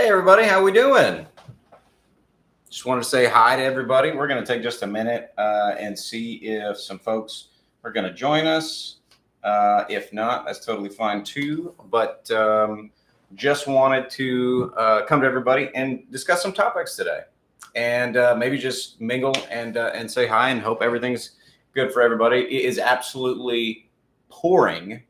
Hey everybody, how we doing? Just want to say hi to everybody. We're going to take just a minute and see if some folks are going to join us. If not, that's totally fine too. But just wanted to come to everybody and discuss some topics today, and maybe just mingle and say hi and hope everything's good for everybody. It is absolutely pouring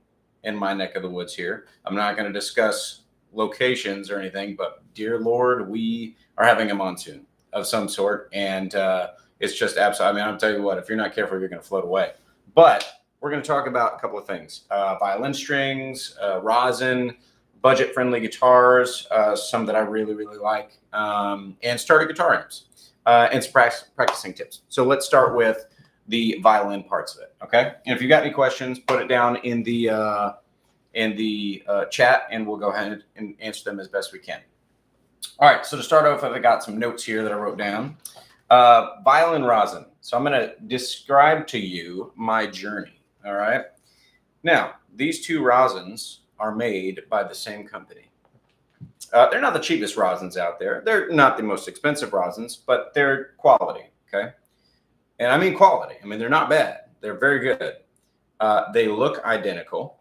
in my neck of the woods here. I'm not going to discuss locations or anything, but dear Lord, we are having a monsoon of some sort, and it's just absolutely, I mean, I'll tell you what, if you're not careful, you're going to float away. But we're going to talk about a couple of things: violin strings, rosin, budget-friendly guitars, some that I really like, and starter guitar amps, and some practicing tips. So let's start with the violin parts of it, okay? And if you got any questions, put it down in the chat, and we'll go ahead and answer them as best we can. All right, so to start off, I've got some notes here that I wrote down. Violin rosin. So I'm going to describe to you my journey. All right. Now, these two rosins are made by the same company. They're not the cheapest rosins out there. They're not the most expensive rosins, but they're quality. Okay. And I mean quality. I mean, they're not bad. They're very good. They look identical.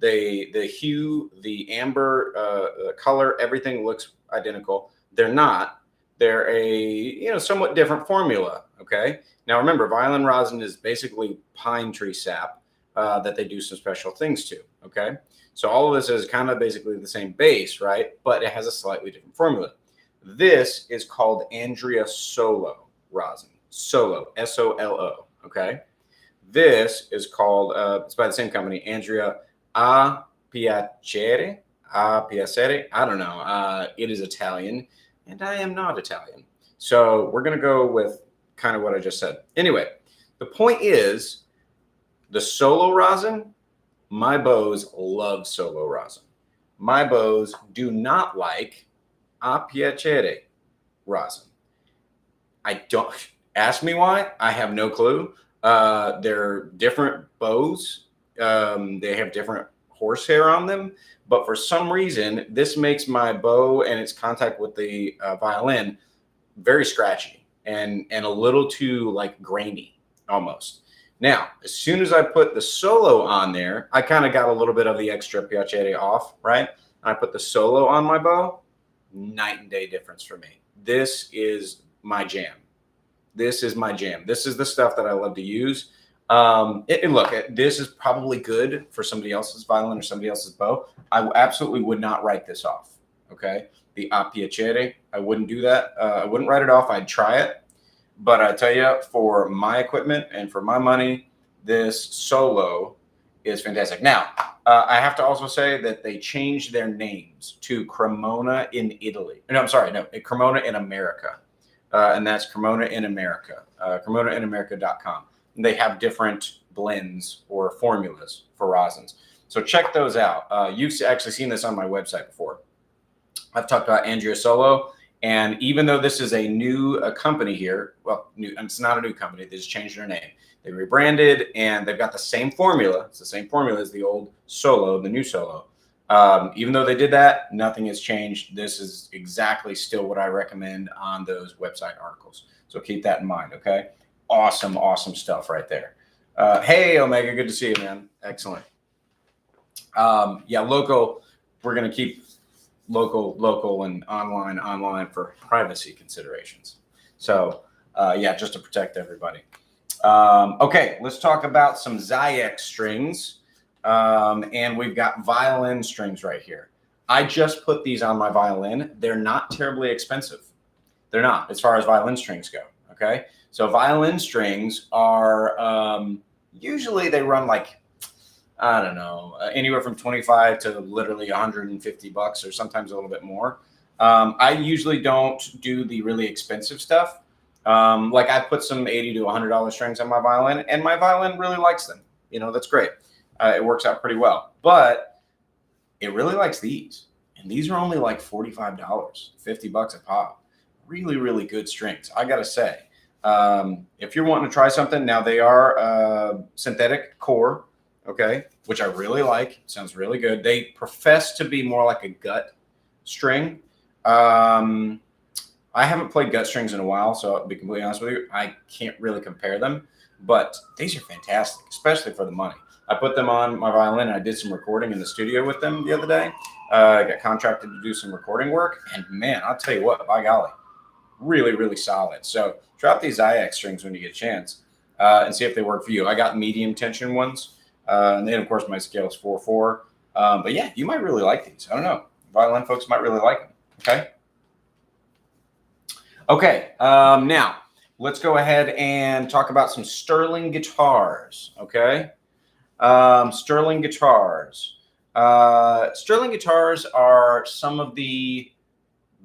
The hue, the amber, the color, everything looks identical. They're not. They're a somewhat different formula. Okay. Now remember, violin rosin is basically pine tree sap that they do some special things to. Okay. So all of this is kind of basically the same base, right? But it has a slightly different formula. This is called Andrea Solo rosin. Solo, S-O-L-O. Okay. This is called, it's by the same company, Andrea A Piacere. I don't know. It is Italian, and I am not Italian. So we're going to go with kind of what I just said. Anyway, the point is the Solo rosin, my bows love Solo rosin. My bows do not like A Piacere rosin. I don't, ask me why. I have no clue. They're different bows. They have different horsehair on them, but for some reason, this makes my bow and its contact with the violin very scratchy and a little too like grainy almost. Now, as soon as I put the Solo on there, I kind of got a little bit of the extra piacere off, right? And I put the Solo on my bow, night and day difference for me. This is my jam. This is my jam. This is the stuff that I love to use. And look, this is probably good for somebody else's violin or somebody else's bow. I absolutely would not write this off. Okay. The A Piacere, I wouldn't do that. I wouldn't write it off. I'd try it. But I tell you, for my equipment and for my money, this Solo is fantastic. Now, I have to also say that they changed their names to Cremona in Italy. No, I'm sorry. No, Cremona in America. And that's Cremona in America, CremonaInAmerica.com. They have different blends or formulas for rosins. So check those out. You've actually seen this on my website before. I've talked about Andrea Solo. And even though this is a new company here, well, it's not a new company. They just changed their name. They rebranded, and they've got the same formula. It's the same formula as the old Solo, the new Solo. Even though they did that, nothing has changed. This is exactly still what I recommend on those website articles. So keep that in mind, okay? Awesome, awesome stuff right there. Hey, Omega, good to see you, man. Excellent. Yeah, local, we're going to keep local, and online for privacy considerations. So, yeah, just to protect everybody. Okay, let's talk about some Zayek strings. And we've got violin strings right here. I just put these on my violin. They're not terribly expensive. They're not, as far as violin strings go, okay? So violin strings are usually they run like, I don't know, anywhere from 25 to literally 150 bucks or sometimes a little bit more. I usually don't do the really expensive stuff. Like I put some $80 to $100 strings on my violin, and my violin really likes them. That's great. It works out pretty well, but it really likes these. And these are only like $45, 50 bucks a pop. Really, really good strings, I got to say. If you're wanting to try something, now they are synthetic core, okay, which I really like. Sounds really good. They profess to be more like a gut string. I haven't played gut strings in a while, so I'll be completely honest with you. I can't really compare them, but these are fantastic, especially for the money. I put them on my violin and I did some recording in the studio with them the other day. I got contracted to do some recording work, and man, I'll tell you what, by golly, really, really solid. So try out these IX strings when you get a chance and see if they work for you. I got medium tension ones, and then, of course, my scale is 4/4. But yeah, you might really like these. I don't know. Violin folks might really like them. Okay. Okay, now let's go ahead and talk about some Sterling guitars. Okay, Sterling guitars. Sterling guitars are some of the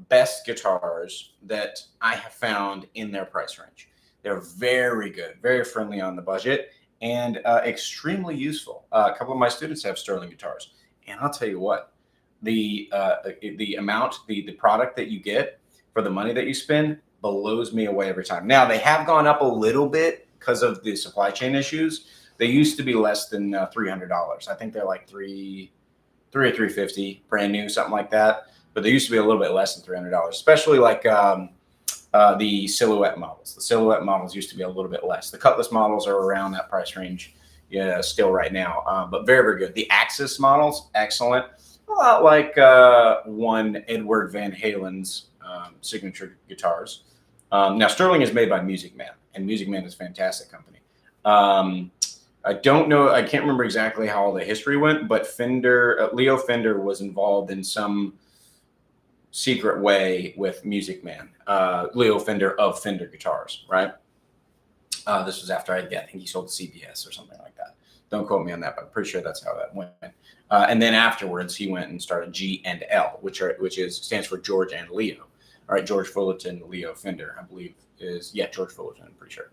best guitars that I have found in their price range. They're very good, very friendly on the budget, and extremely useful. A couple of my students have Sterling guitars, and I'll tell you what, the amount, the product that you get for the money that you spend blows me away every time. Now, they have gone up a little bit because of the supply chain issues. They used to be less than $300. I think they're like three or $350 brand new, something like that. But they used to be a little bit less than $300, especially like the silhouette models. The silhouette models used to be a little bit less. The Cutlass models are around that price range, yeah, still right now, but very, very good. The Axis models, excellent. A lot like one Edward Van Halen's signature guitars. Now, Sterling is made by Music Man, and Music Man is a fantastic company. I don't know, I can't remember exactly how all the history went, but Fender, Leo Fender was involved in some secret way with Music Man, Leo Fender of Fender Guitars, right? This was after I think he sold to CBS or something like that. Don't quote me on that, but I'm pretty sure that's how that went. And then afterwards, he went and started G&L, which stands for George and Leo. All right, George Fullerton, Leo Fender, I believe George Fullerton, I'm pretty sure.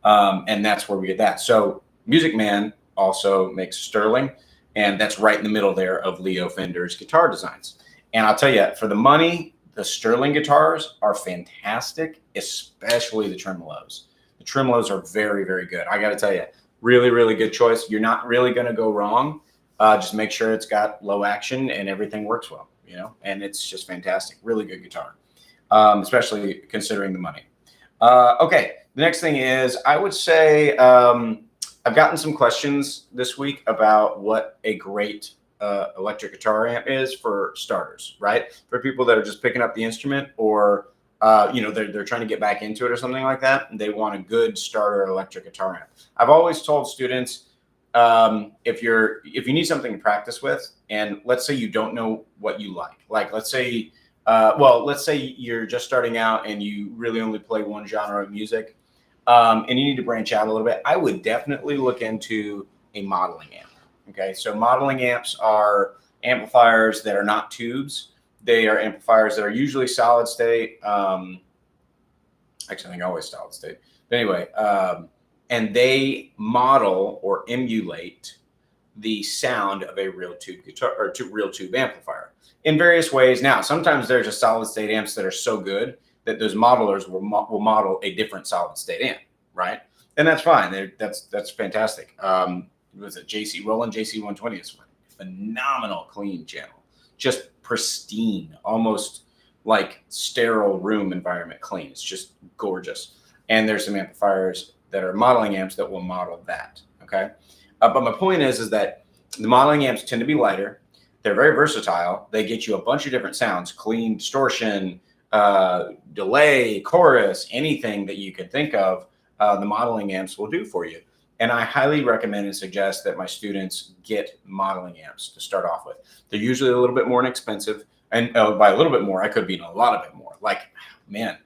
And that's where we get that. So Music Man also makes Sterling, and that's right in the middle there of Leo Fender's guitar designs. And I'll tell you, for the money, the Sterling guitars are fantastic, especially the tremolos. The tremolos are very, very good. I got to tell you, really, really good choice. You're not really going to go wrong. Just make sure it's got low action and everything works well, and it's just fantastic. Really good guitar, especially considering the money. Okay, the next thing is I would say I've gotten some questions this week about what a great electric guitar amp is for starters, right? For people that are just picking up the instrument, or they're trying to get back into it or something like that, and they want a good starter electric guitar amp. I've always told students, if you need something to practice with, and let's say you don't know what you like let's say you're just starting out and you really only play one genre of music, and you need to branch out a little bit, I would definitely look into a modeling amp. Okay, so modeling amps are amplifiers that are not tubes. They are amplifiers that are usually solid state. Actually, I think always solid state. But anyway, and they model or emulate the sound of a real tube guitar or real tube amplifier in various ways. Now, sometimes there's just solid state amps that are so good that those modelers will model a different solid state amp, right? And that's fine. That's fantastic. Was it Roland JC120 is phenomenal, clean channel, just pristine, almost like sterile room environment clean. It's just gorgeous. And there's some amplifiers that are modeling amps that will model that. Okay, but my point is that the modeling amps tend to be lighter. They're very versatile. They get you a bunch of different sounds: clean, distortion, delay, chorus, anything that you can think of. The modeling amps will do for you. And I highly recommend and suggest that my students get modeling amps to start off with. They're usually a little bit more inexpensive. And by a little bit more, I could mean a lot of it more. Like, man,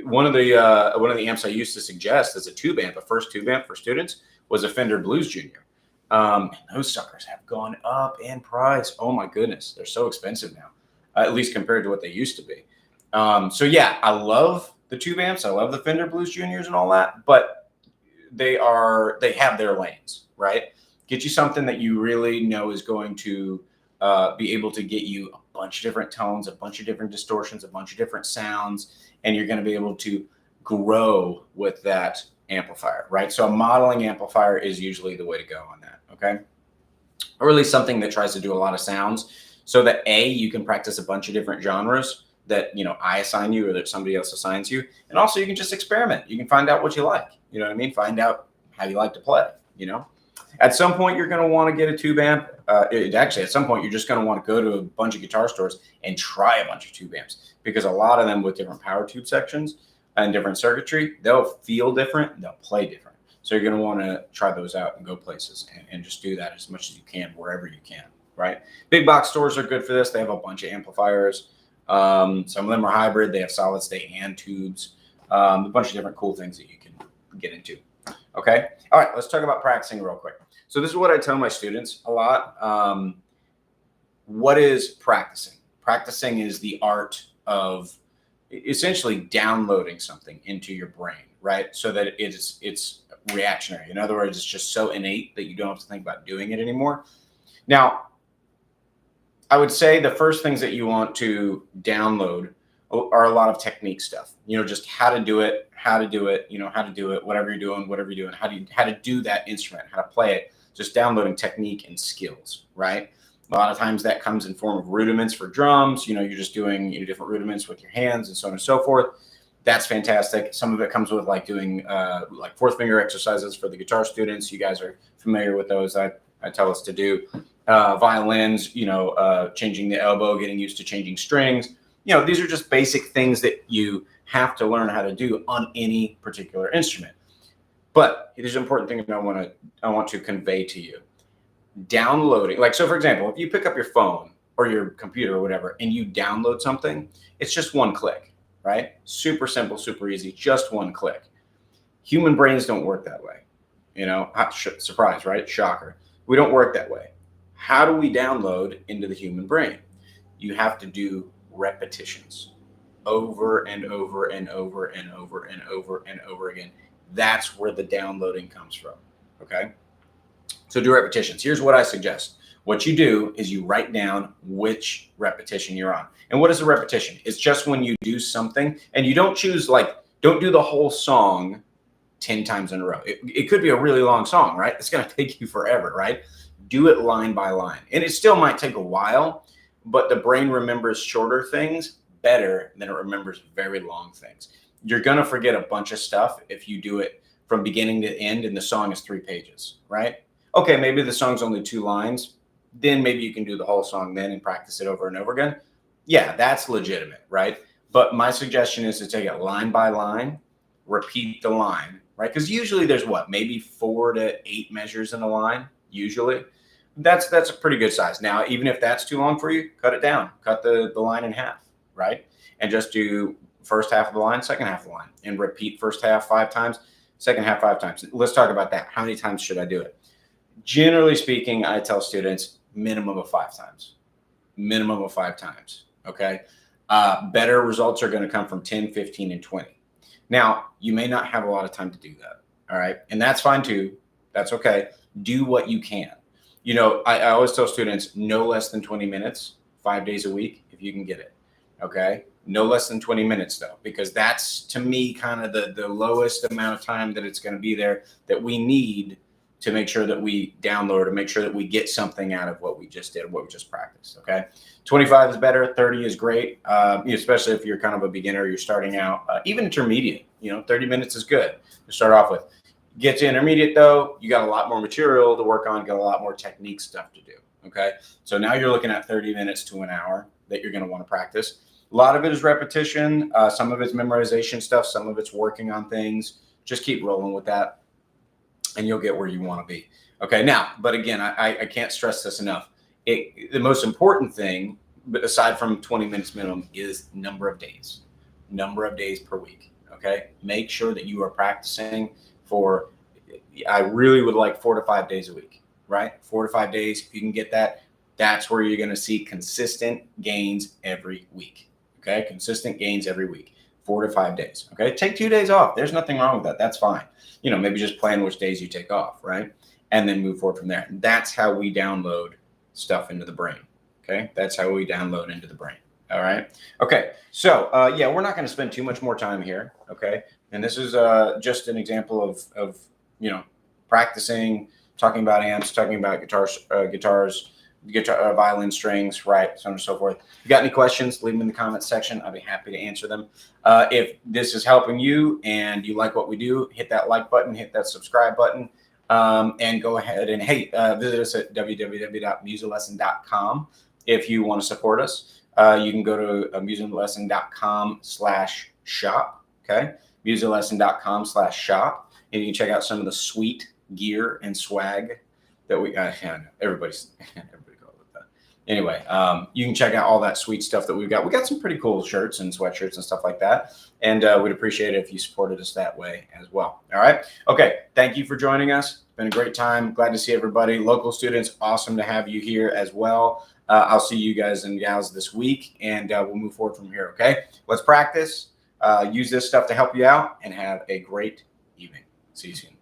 one of the amps I used to suggest as a tube amp, a first tube amp for students, was a Fender Blues Junior. And those suckers have gone up in price. Oh my goodness, they're so expensive now, at least compared to what they used to be. So yeah, I love the tube amps. I love the Fender Blues Juniors and all that, but they have their lanes, right? Get you something that you really know is going to be able to get you a bunch of different tones, a bunch of different distortions, a bunch of different sounds, and you're going to be able to grow with that amplifier, right? So a modeling amplifier is usually the way to go on that, okay? Or at least something that tries to do a lot of sounds so that you can practice a bunch of different genres, that, I assign you or that somebody else assigns you. And also you can just experiment. You can find out what you like. You know what I mean? Find out how you like to play, At some point, you're going to want to get a tube amp. Actually, at some point, you're just going to want to go to a bunch of guitar stores and try a bunch of tube amps, because a lot of them with different power tube sections and different circuitry, they'll feel different, they'll play different. So you're going to want to try those out and go places and just do that as much as you can, wherever you can, right? Big box stores are good for this. They have a bunch of amplifiers. Some of them are hybrid. They have solid state and tubes, a bunch of different cool things that you can get into. Okay. All right. Let's talk about practicing real quick. So this is what I tell my students a lot. What is practicing? Practicing is the art of essentially downloading something into your brain, right? So that it's reactionary. In other words, it's just so innate that you don't have to think about doing it anymore. Now, I would say the first things that you want to download are a lot of technique stuff, just how to do it, whatever you're doing, how to do that instrument, how to play it, just downloading technique and skills, right? A lot of times that comes in form of rudiments for drums. You're just doing different rudiments with your hands and so on and so forth. That's fantastic. Some of it comes with like doing like fourth finger exercises for the guitar students. You guys are familiar with those. I tell us to do violins, changing the elbow, getting used to changing strings. These are just basic things that you have to learn how to do on any particular instrument. But there's an important thing that I want to convey to you. Downloading, so for example, if you pick up your phone or your computer or whatever and you download something, it's just one click, right? Super simple, super easy, just one click. Human brains don't work that way. Surprise, right? Shocker. We don't work that way. How do we download into the human brain? You have to do repetitions over and over and over and over and over and over again. That's where the downloading comes from. Okay. So do repetitions. Here's what I suggest. What you do is you write down which repetition you're on. And what is a repetition? It's just when you do something and you don't choose, don't do the whole song 10 times in a row. It could be a really long song, right? It's going to take you forever, right? Do it line by line. And it still might take a while, but the brain remembers shorter things better than it remembers very long things. You're going to forget a bunch of stuff if you do it from beginning to end and the song is 3 pages, right? Okay, maybe the song's only 2 lines. Then maybe you can do the whole song then and practice it over and over again. Yeah, that's legitimate, right? But my suggestion is to take it line by line, repeat the line, right? Because usually there's maybe 4 to 8 measures in a line, usually. That's a pretty good size. Now, even if that's too long for you, cut it down. Cut the line in half, right? And just do first half of the line, second half of the line, and repeat first half 5 times, second half 5 times. Let's talk about that. How many times should I do it? Generally speaking, I tell students minimum of 5 times. Minimum of 5 times, okay? Better results are going to come from 10, 15, and 20. Now, you may not have a lot of time to do that, all right? And that's fine too. That's okay. Do what you can. I always tell students no less than 20 minutes, 5 days a week, if you can get it, okay? No less than 20 minutes though, because that's to me kind of the lowest amount of time that it's going to be there that we need to make sure that we download, to make sure that we get something out of what we just did, what we just practiced, okay? 25 is better, 30 is great, especially if you're kind of a beginner, you're starting out, even intermediate, 30 minutes is good to start off with. Get to intermediate though, you got a lot more material to work on, got a lot more technique stuff to do, okay? So now you're looking at 30 minutes to an hour that you're gonna wanna practice. A lot of it is repetition, some of it's memorization stuff, some of it's working on things. Just keep rolling with that and you'll get where you wanna be. Okay, now, but again, I can't stress this enough. The most important thing, aside from 20 minutes minimum, is number of days per week, okay? Make sure that you are practicing for, I really would like 4 to 5 days a week, right? 4 to 5 days. If you can get that, that's where you're going to see consistent gains every week. Okay. Consistent gains every week, 4 to 5 days. Okay. Take 2 days off. There's nothing wrong with that. That's fine. Maybe just plan which days you take off, right? And then move forward from there. That's how we download stuff into the brain. Okay. That's how we download into the brain. All right. Okay. So, yeah, we're not going to spend too much more time here. Okay. And this is just an example of practicing, talking about amps, talking about guitars, guitar, violin strings, right, so on and so forth. If you got any questions, leave them in the comments section. I'll be happy to answer them. If this is helping you and you like what we do, hit that like button, hit that subscribe button, and go ahead and visit us at www.musiclesson.com. If you want to support us, you can go to musiclesson.com/shop. Okay, musiclesson.com/shop, and you can check out some of the sweet gear and swag that we got. Everybody calls it that. Anyway, you can check out all that sweet stuff that we've got. We got some pretty cool shirts and sweatshirts and stuff like that, and we'd appreciate it if you supported us that way as well. All right. Okay. Thank you for joining us. Been a great time. Glad to see everybody. Local students, awesome to have you here as well. I'll see you guys and gals this week, and we'll move forward from here. Okay. Let's practice. Use this stuff to help you out, and have a great evening. See you soon.